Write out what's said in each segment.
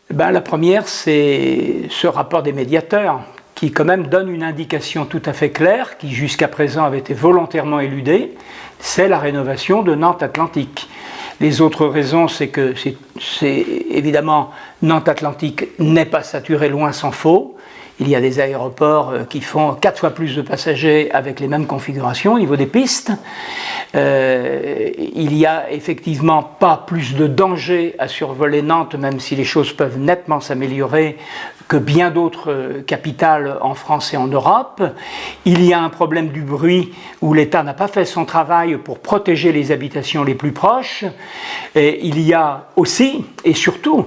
La première, c'est ce rapport des médiateurs qui quand même donne une indication tout à fait claire, qui jusqu'à présent avait été volontairement éludée, c'est la rénovation de Nantes Atlantique. Les autres raisons, c'est que évidemment, Nantes Atlantique n'est pas saturé, loin s'en faut. Il y a des aéroports qui font 4 fois plus de passagers avec les mêmes configurations au niveau des pistes. Il n'y a effectivement pas plus de danger à survoler Nantes, même si les choses peuvent nettement s'améliorer, que bien d'autres capitales en France et en Europe. Il y a un problème du bruit où l'État n'a pas fait son travail pour protéger les habitations les plus proches. Et il y a aussi, et surtout,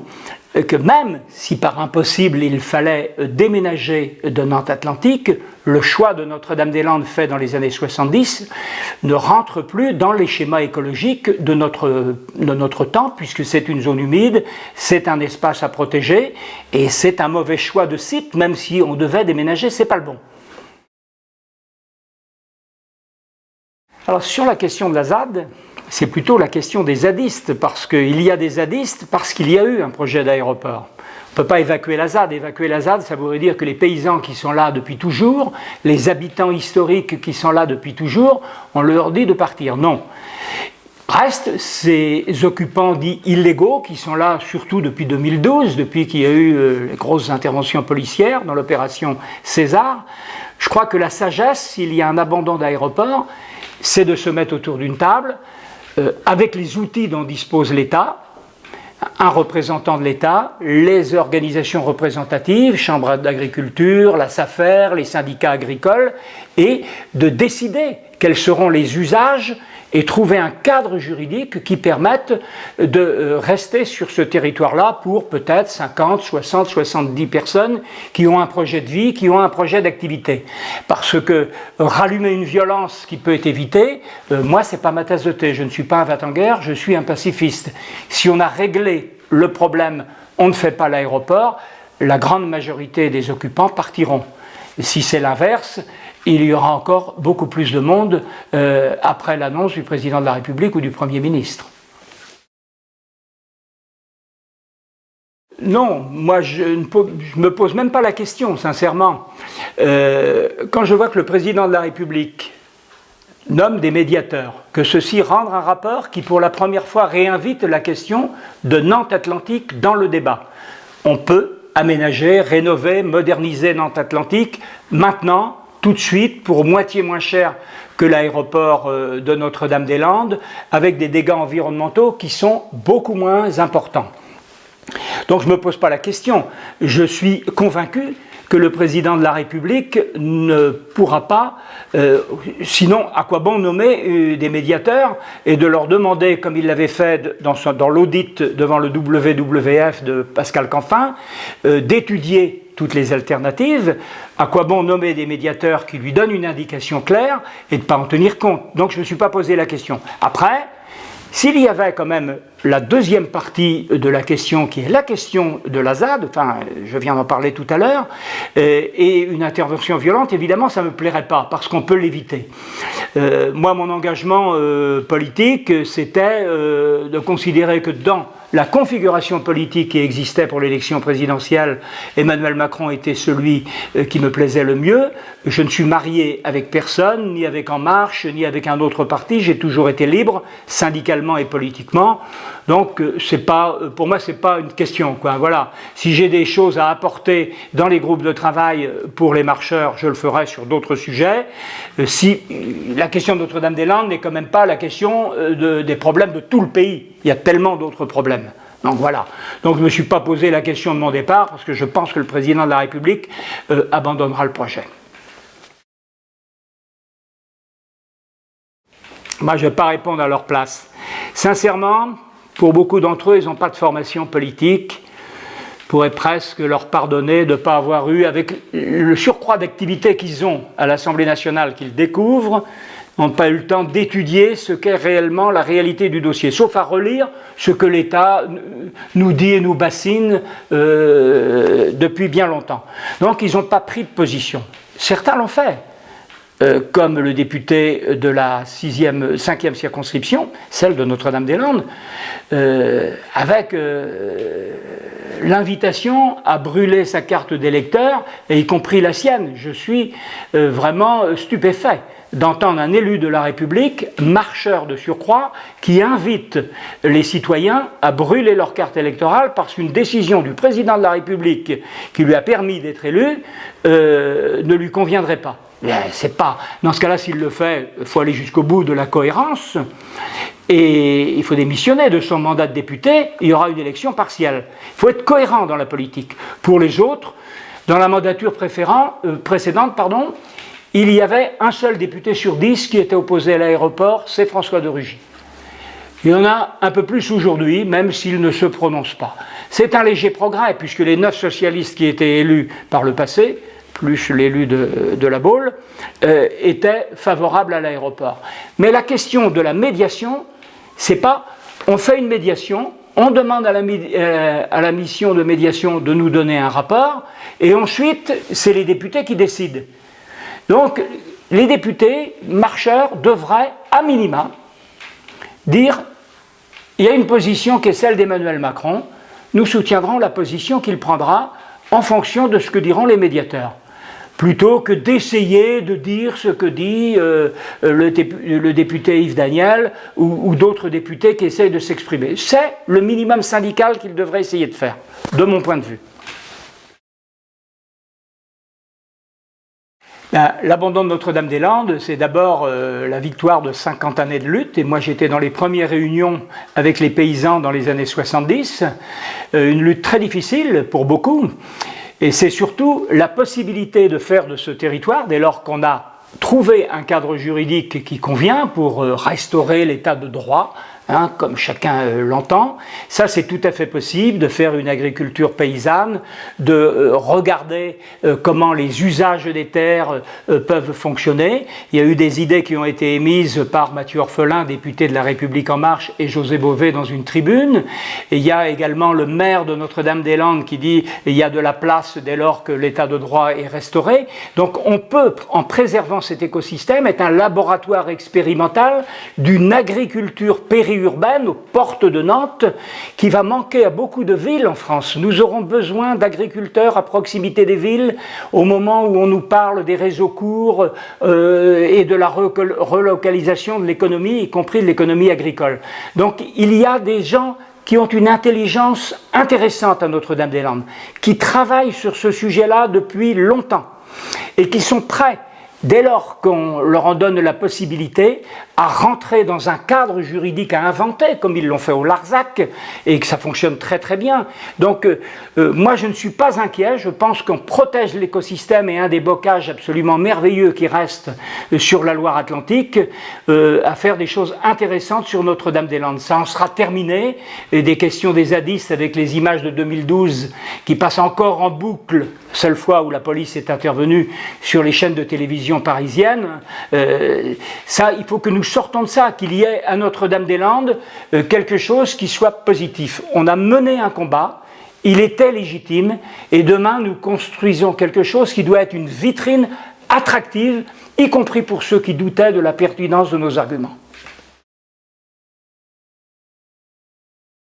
que même si par impossible il fallait déménager de Nantes Atlantique, le choix de Notre-Dame-des-Landes fait dans les années 70 ne rentre plus dans les schémas écologiques de notre temps, puisque c'est une zone humide, c'est un espace à protéger, et c'est un mauvais choix de site, même si on devait déménager, c'est pas le bon. Alors sur la question de la ZAD, c'est plutôt la question des zadistes, parce qu'il y a des zadistes, parce qu'il y a eu un projet d'aéroport. On ne peut pas évacuer la ZAD. Évacuer la ZAD, ça voudrait dire que les paysans qui sont là depuis toujours, les habitants historiques qui sont là depuis toujours, on leur dit de partir. Non. Restent ces occupants dits illégaux qui sont là surtout depuis 2012, depuis qu'il y a eu les grosses interventions policières dans l'opération César. Je crois que la sagesse, s'il y a un abandon d'aéroport, c'est de se mettre autour d'une table, avec les outils dont dispose l'État, un représentant de l'État, les organisations représentatives, Chambre d'agriculture, la SAFER, les syndicats agricoles, et de décider quels seront les usages et trouver un cadre juridique qui permette de rester sur ce territoire-là pour peut-être 50, 60, 70 personnes qui ont un projet de vie, qui ont un projet d'activité. Parce que rallumer une violence qui peut être évitée, moi, c'est pas ma tasse de thé. Je ne suis pas un va-t-en-guerre, je suis un pacifiste. Si on a réglé le problème, on ne fait pas l'aéroport, la grande majorité des occupants partiront. Si c'est l'inverse, il y aura encore beaucoup plus de monde après l'annonce du président de la République ou du Premier ministre. Non, moi je ne me pose même pas la question, sincèrement. Quand je vois que le président de la République nomme des médiateurs, que ceux-ci rendent un rapport qui pour la première fois réinvite la question de Nantes Atlantique dans le débat. On peut aménager, rénover, moderniser Nantes Atlantique maintenant, tout de suite, pour moitié moins cher que l'aéroport de Notre-Dame-des-Landes, avec des dégâts environnementaux qui sont beaucoup moins importants. Donc je ne me pose pas la question. Je suis convaincu que le président de la République ne pourra pas, sinon à quoi bon nommer des médiateurs et de leur demander, comme il l'avait fait dans l'audit devant le WWF de Pascal Canfin, d'étudier toutes les alternatives. À quoi bon nommer des médiateurs qui lui donnent une indication claire et de ne pas en tenir compte? Donc je ne me suis pas posé la question. Après, s'il y avait quand même la deuxième partie de la question, qui est la question de la ZAD, enfin, je viens d'en parler tout à l'heure, et une intervention violente, évidemment, ça ne me plairait pas, parce qu'on peut l'éviter. Moi, mon engagement politique, c'était de considérer que dans la configuration politique qui existait pour l'élection présidentielle, Emmanuel Macron était celui qui me plaisait le mieux. Je ne suis marié avec personne, ni avec En Marche, ni avec un autre parti. J'ai toujours été libre, syndicalement et politiquement. Donc, pour moi, ce n'est pas une question, quoi. Voilà. Si j'ai des choses à apporter dans les groupes de travail pour les marcheurs, je le ferai sur d'autres sujets. Si la question de Notre-Dame-des-Landes n'est quand même pas la question des problèmes de tout le pays. Il y a tellement d'autres problèmes. Donc voilà. Donc je ne me suis pas posé la question de mon départ, parce que je pense que le président de la République abandonnera le projet. Moi, je ne vais pas répondre à leur place. Sincèrement, pour beaucoup d'entre eux, ils n'ont pas de formation politique. Je pourrais presque leur pardonner de ne pas avoir eu, avec le surcroît d'activité qu'ils ont à l'Assemblée nationale, qu'ils découvrent, n'ont pas eu le temps d'étudier ce qu'est réellement la réalité du dossier, sauf à relire ce que l'État nous dit et nous bassine depuis bien longtemps. Donc ils n'ont pas pris de position. Certains l'ont fait. Comme le député de la 5e circonscription, celle de Notre-Dame-des-Landes, avec l'invitation à brûler sa carte d'électeur, et y compris la sienne. Je suis vraiment stupéfait d'entendre un élu de la République, marcheur de surcroît, qui invite les citoyens à brûler leur carte électorale parce qu'une décision du président de la République qui lui a permis d'être élu ne lui conviendrait pas. C'est pas. Dans ce cas-là, s'il le fait, il faut aller jusqu'au bout de la cohérence et il faut démissionner de son mandat de député, il y aura une élection partielle. Il faut être cohérent dans la politique. Pour les autres, dans la mandature précédente, il y avait un seul député sur 10 qui était opposé à l'aéroport, c'est François de Rugy. Il y en a un peu plus aujourd'hui, même s'il ne se prononce pas. C'est un léger progrès, puisque les 9 socialistes qui étaient élus par le passé, plus l'élu de la Baule, étaient favorables à l'aéroport. Mais la question de la médiation, c'est pas on fait une médiation, on demande à la mission de médiation de nous donner un rapport, et ensuite c'est les députés qui décident. Donc les députés marcheurs devraient, à minima, dire il y a une position qui est celle d'Emmanuel Macron, nous soutiendrons la position qu'il prendra en fonction de ce que diront les médiateurs, plutôt que d'essayer de dire ce que dit le député Yves Daniel ou d'autres députés qui essayent de s'exprimer. C'est le minimum syndical qu'ils devraient essayer de faire, de mon point de vue. L'abandon de Notre-Dame-des-Landes, c'est d'abord la victoire de 50 années de lutte, et moi j'étais dans les premières réunions avec les paysans dans les années 70, une lutte très difficile pour beaucoup, et c'est surtout la possibilité de faire de ce territoire, dès lors qu'on a trouvé un cadre juridique qui convient pour restaurer l'état de droit, comme chacun l'entend. Ça, c'est tout à fait possible de faire une agriculture paysanne, de regarder comment les usages des terres peuvent fonctionner. Il y a eu des idées qui ont été émises par Mathieu Orphelin, député de La République En Marche, et José Bové dans une tribune. Et il y a également le maire de Notre-Dame-des-Landes qui dit il y a de la place dès lors que l'état de droit est restauré. Donc on peut, en préservant cet écosystème, être un laboratoire expérimental d'une agriculture périurbaine aux portes de Nantes, qui va manquer à beaucoup de villes en France. Nous aurons besoin d'agriculteurs à proximité des villes au moment où on nous parle des réseaux courts et de la relocalisation de l'économie, y compris de l'économie agricole. Donc il y a des gens qui ont une intelligence intéressante à Notre-Dame-des-Landes, qui travaillent sur ce sujet-là depuis longtemps et qui sont prêts, dès lors qu'on leur en donne la possibilité, à rentrer dans un cadre juridique à inventer, comme ils l'ont fait au Larzac, et que ça fonctionne très très bien. Donc moi je ne suis pas inquiet, je pense qu'on protège l'écosystème, et un des bocages absolument merveilleux qui reste sur la Loire-Atlantique, à faire des choses intéressantes sur Notre-Dame-des-Landes. Ça en sera terminé, et des questions des zadistes avec les images de 2012 qui passent encore en boucle, seule fois où la police est intervenue sur les chaînes de télévision parisiennes. Ça, il faut que nous sortons de ça, qu'il y ait à Notre-Dame-des-Landes quelque chose qui soit positif. On a mené un combat, il était légitime, et demain nous construisons quelque chose qui doit être une vitrine attractive, y compris pour ceux qui doutaient de la pertinence de nos arguments.